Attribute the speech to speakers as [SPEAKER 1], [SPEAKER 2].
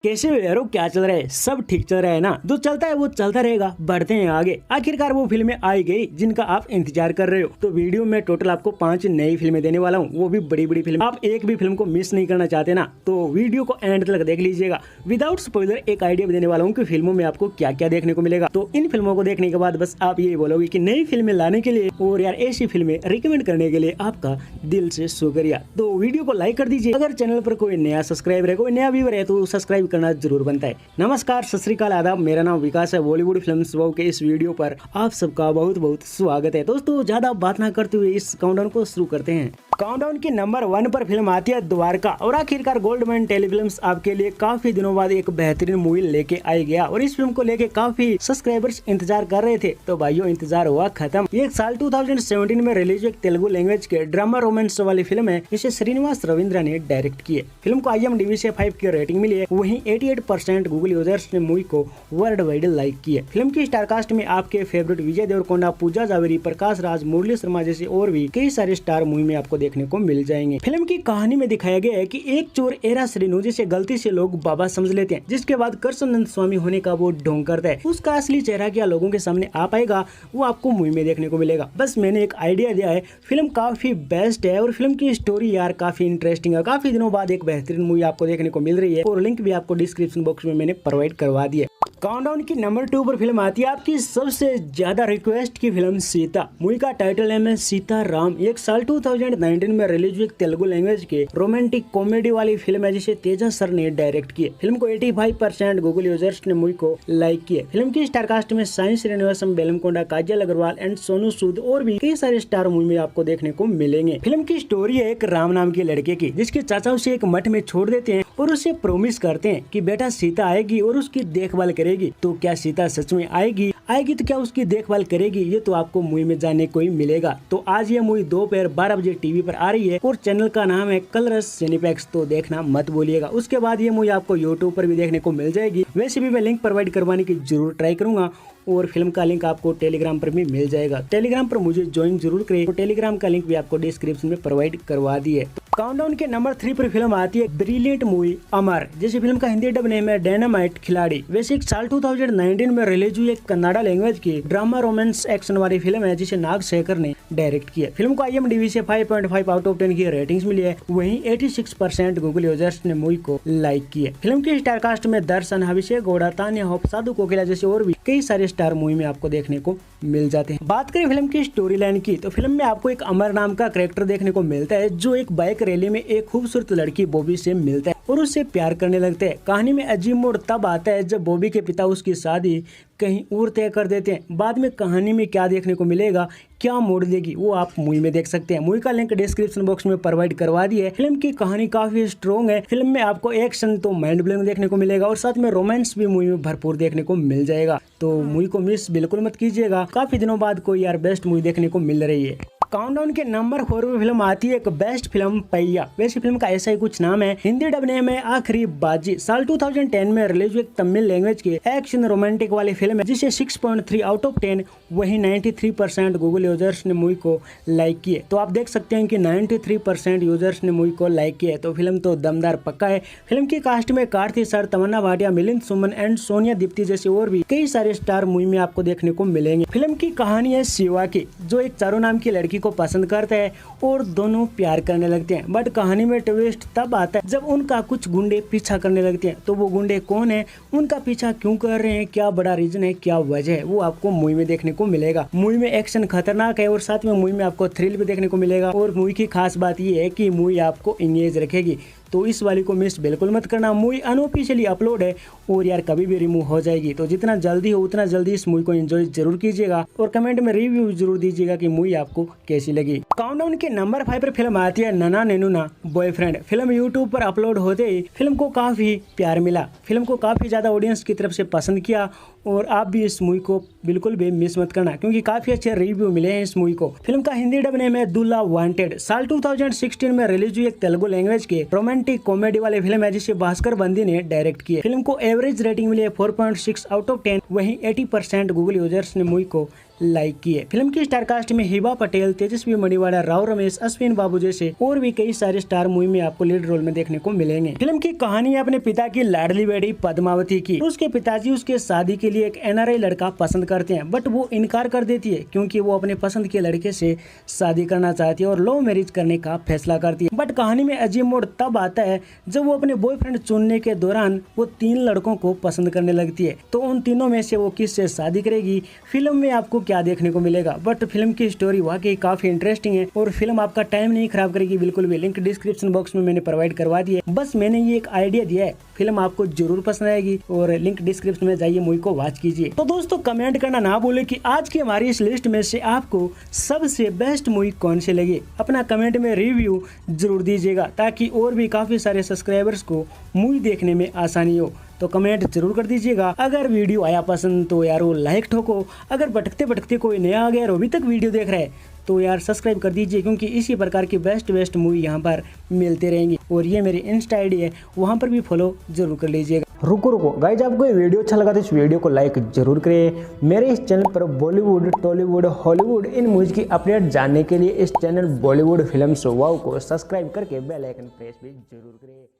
[SPEAKER 1] कैसे हो यारो, क्या चल रहा है? सब ठीक चल रहा है ना? जो चलता है वो चलता रहेगा। बढ़ते हैं आगे। आखिरकार वो फिल्में आई गई जिनका आप इंतजार कर रहे हो। तो वीडियो में टोटल आपको 5 नई फिल्में देने वाला हूँ, वो भी बड़ी बड़ी फिल्म। आप एक भी फिल्म को मिस नहीं करना चाहते ना, तो वीडियो को एंड तक देख लीजिएगा। विदाउट स्पॉइलर एक आइडिया भी देने वाला हूँ कि फिल्मों में आपको क्या क्या देखने को मिलेगा। तो इन फिल्मों को देखने के बाद बस आप यही बोलोगे कि नई फिल्में लाने के लिए और यार ऐसी फिल्में रिकमेंड करने के लिए आपका दिल से शुक्रिया। तो वीडियो को लाइक कर दीजिए। अगर चैनल पर कोई नया सब्सक्राइबर है, कोई नया व्यूअर है तो सब्सक्राइब करना जरूर बनता है। नमस्कार, सत श्री अकाल, आदाब। मेरा नाम विकास है। बॉलीवुड फिल्म्स वाव के इस वीडियो पर आप सबका बहुत बहुत स्वागत है। दोस्तों ज्यादा बात ना करते हुए इस काउंटडाउन को शुरू करते हैं। काउंटडाउन की नंबर 1 पर फिल्म आती है द्वारका। और आखिरकार गोल्डमैन टेलीफिल्म्स आपके लिए काफी दिनों बाद एक बेहतरीन मूवी लेके आई गया और इस फिल्म को लेके काफी सब्सक्राइबर्स इंतजार कर रहे थे। तो भाइयों, इंतजार हुआ खत्म। ये एक साल 2017 में रिलीज एक तेलुगु लैंग्वेज के ड्रामा रोमांस वाली फिल्म है जिसे श्रीनिवास रविंद्र ने डायरेक्ट की है। फिल्म को IMDb से 5 की रेटिंग मिली है। वहीं 88% गूगल यूजर्स ने मूवी को वर्ल्ड वाइड लाइक की है। फिल्म की स्टारकास्ट में आपके फेवरेट विजय देवरकोंडा, पूजा जावेरी, प्रकाश राज, मुरली शर्मा जैसे और भी कई सारे स्टार मूवी में आपको देखने को मिल जाएंगे। फिल्म की कहानी में दिखाया गया है कि एक चोर एरा श्रीनु जिसे गलती से लोग बाबा समझ लेते हैं, जिसके बाद कृष्णनंद स्वामी होने का वो ढोंग करता है। उसका असली चेहरा क्या लोगों के सामने आ पाएगा, वो आपको मूवी में देखने को मिलेगा। बस मैंने एक आइडिया दिया है। फिल्म काफी बेस्ट है और फिल्म की स्टोरी यार काफी इंटरेस्टिंग है। काफी दिनों बाद एक बेहतरीन मूवी आपको देखने को मिल रही है और लिंक भी आपको डिस्क्रिप्शन बॉक्स में मैंने प्रोवाइड करवा दिया। काउंटडाउन की नंबर 2 पर फिल्म आती है आपकी सबसे ज्यादा रिक्वेस्ट की फिल्म सीता। मूवी का टाइटल है सीता राम। एक साल 2019 में रिलीज हुई एक तेलुगु लैंग्वेज के रोमांटिक कॉमेडी वाली फिल्म है जिसे तेजा सर ने डायरेक्ट की है। फिल्म को 85% गूगल यूजर्स ने मूवी को लाइक किया। फिल्म की स्टारकास्ट में साई श्रीनिवासन, बेलमकोंडा, काजल अग्रवाल एंड सोनू सूद और भी कई सारे स्टार मूवी में आपको देखने को मिलेंगे। फिल्म की स्टोरी है एक राम नाम के लड़के की जिसके चाचा उसे एक मठ में छोड़ देते हैं और उसे प्रॉमिस करते हैं कि बेटा सीता आएगी और उसकी देखभाल करेगी। तो क्या सीता सच में आएगी तो क्या उसकी देखभाल करेगी, ये तो आपको मूवी में जानने को ही मिलेगा। तो आज ये मूवी दोपहर 12 बजे टीवी पर आ रही है और चैनल का नाम है कलरस सिनेप्लेक्स, तो देखना मत भूलिएगा। उसके बाद ये मूवी आपको यूट्यूब पर भी देखने को मिल जाएगी। वैसे भी मैं लिंक प्रोवाइड करवाने की जरूर ट्राई करूंगा और फिल्म का लिंक आपको टेलीग्राम पर भी मिल जाएगा। टेलीग्राम पर मुझे ज्वाइन जरूर करें, तो टेलीग्राम का लिंक भी आपको डिस्क्रिप्शन में प्रोवाइड करवा दिए। काउंटडाउन के नंबर 3 पर फिल्म आती है ब्रिलियंट मूवी अमर, जैसे फिल्म का हिंदी डब नेम है डायनामाइट खिलाड़ी। वैसे एक साल 2019 में रिलीज हुई एक कन्नाडा लैंग्वेज की ड्रामा रोमांस एक्शन वाली फिल्म है जिसे नागशेखर ने डायरेक्ट किया। फिल्म को IMDb से 5.5 आउट ऑफ 10 की रेटिंग्स मिली है। वहीं 86% गूगल यूजर्स ने मूवी को लाइक किया। फिल्म की स्टारकास्ट में दर्शन, अभिषेक गौड़ा, तान्या होप, साधु कोकिला जैसे और भी कई सारे स्टार मूवी में आपको देखने को मिल जाते हैं। बात करें फिल्म की स्टोरी लाइन की, तो फिल्म में आपको एक अमर नाम का कैरेक्टर देखने को मिलता है जो एक बाइक रैली में एक खूबसूरत लड़की बॉबी से मिलता है और उससे प्यार करने लगते हैं। कहानी में अजीब मोड़ तब आता है जब बॉबी के पिता उसकी शादी कहीं और तय कर देते हैं। बाद में कहानी में क्या देखने को मिलेगा, क्या मोड़ लेगी, वो आप मूवी में देख सकते हैं। मूवी का लिंक डिस्क्रिप्शन बॉक्स में प्रोवाइड करवा दी है। फिल्म की कहानी काफी स्ट्रॉन्ग है। फिल्म में आपको एक्शन तो माइंड ब्लोइंग देखने को मिलेगा और साथ में रोमांस भी मूवी में भरपूर देखने को मिल जाएगा। तो मूवी को मिस बिल्कुल मत कीजिएगा। काफी दिनों बाद कोई यार बेस्ट मूवी देखने को मिल रही है। काउंटडाउन के नंबर 4 में फिल्म आती है एक बेस्ट फिल्म पैया। वैसे फिल्म का ऐसा ही कुछ नाम है। हिंदी डब नेम है आखिरी बाजी। साल 2010 में रिलीज हुई एक तमिल लैंग्वेज की एक्शन रोमांटिक वाली फिल्म है जिसे 6.3 आउट ऑफ 10 वही 93% गूगल यूजर्स ने मूवी को लाइक किए। तो आप देख सकते हैं कि 93% यूजर्स ने मूवी को लाइक किया है, तो फिल्म तो दमदार पक्का है। फिल्म की कास्ट में कार्तिक सर, तमन्ना भाटिया, मिलिंद सुमन एंड सोनिया दीप्ति जैसे और भी कई सारे स्टार मूवी में आपको देखने को मिलेंगे। फिल्म की कहानी है शिवा की, जो एक चारू नाम की लड़की को पसंद करता है और दोनों प्यार करने लगते हैं। बट कहानी में ट्विस्ट तब आता है जब उनका कुछ गुंडे पीछा करने लगते हैं। तो वो गुंडे कौन है, उनका पीछा क्यों कर रहे हैं, क्या बड़ा रीजन है, क्या वजह है, वो आपको मूवी में देखने को मिलेगा। मूवी में एक्शन खतरनाक है और साथ में मूवी में आपको थ्रिल भी देखने को मिलेगा। और मूवी की खास बात ये है कि मूवी आपको इंगेज रखेगी, तो इस वाली को मिस बिल्कुल मत करना। मूवी अनऑफिशियली अपलोड है और यार कभी भी रिमूव हो जाएगी, तो जितना जल्दी हो उतना जल्दी इस मूवी को एंजॉय जरूर कीजिएगा और कमेंट में रिव्यू जरूर दीजिएगा कि मूवी आपको कैसी लगी। काउंटडाउन के नंबर 5 पर फिल्म आती है नन्हा नैनुना बॉयफ्रेंड। फिल्म यूट्यूब पर अपलोड होते ही फिल्म को काफी प्यार मिला। फिल्म को काफी ज्यादा ऑडियंस की तरफ से पसंद किया और आप भी इस मूवी को बिल्कुल भी मिस मत करना क्योंकि काफी अच्छे रिव्यू मिले हैं इस मूवी को। फिल्म का हिंदी डब नेम है दुल्हा वांटेड। साल 2016 में रिलीज हुई एक तेलुगु लैंग्वेज के रोमांटिक कॉमेडी वाली फिल्म है जिसे भास्कर बंदी ने डायरेक्ट की है। फिल्म को एवरेज रेटिंग मिली है 4.6 आउट ऑफ 10। वहीं 80% गूगल यूजर्स ने मूवी को लाइक की है। फिल्म की स्टार कास्ट में हिबा पटेल, तेजस्वी मणिवाला, राव रमेश, अश्विन बाबू जैसे और भी कई सारे स्टार मूवी में आपको लीड रोल में देखने को मिलेंगे। फिल्म की कहानी है अपने पिता की लाडली बेटी पद्मावती की। उसके पिताजी उसके शादी के लिए एक NRI लड़का पसंद करते हैं, बट वो इनकार कर देती है क्योंकि वो अपने पसंद के लड़के से शादी करना चाहती है और लव मैरिज करने का फैसला करती है। बट कहानी में अजीब मोड़ तब आता है जब वो अपने बॉयफ्रेंड चुनने के दौरान वो 3 लड़कों को पसंद करने लगती है। तो उन तीनों में से वो किससे शादी करेगी, फिल्म में आपको क्या देखने को मिलेगा। बट फिल्म की स्टोरी वाकई काफी इंटरेस्टिंग है और फिल्म आपका टाइम नहीं खराब करेगी बिल्कुल भी। लिंक डिस्क्रिप्शन बॉक्स में मैंने प्रोवाइड करवा दिया है। बस मैंने ये एक आइडिया दिया है, फिल्म आपको जरूर पसंद आएगी और लिंक डिस्क्रिप्शन में जाइए, मूवी को वॉच कीजिए। तो दोस्तों कमेंट करना ना भूले कि आज की हमारी इस लिस्ट में से आपको सबसे बेस्ट मूवी कौन सी लगी। अपना कमेंट में रिव्यू जरूर दीजिएगा ताकि और भी काफी सारे सब्सक्राइबर्स को मूवी देखने में आसानी हो। तो कमेंट जरूर कर दीजिएगा। अगर वीडियो आया पसंद तो यार वो लाइक ठोको। अगर भटकते भटकते कोई नया आ गया और अभी तक वीडियो देख रहा है तो यार सब्सक्राइब कर दीजिए, क्योंकि इसी प्रकार की बेस्ट मूवी यहाँ पर मिलते रहेंगी। और ये मेरी इंस्टा ID है, वहाँ पर भी फॉलो जरूर कर लीजिएगा। रुको गाइज, आपको ये वीडियो अच्छा लगा तो इस वीडियो को लाइक जरूर करें। मेरे इस चैनल पर बॉलीवुड, टॉलीवुड, हॉलीवुड इन मूवीज की अपडेट जानने के लिए इस चैनल बॉलीवुड फिल्म शो वाव को सब्सक्राइब करके बेल आइकन प्रेस भी जरूर करें।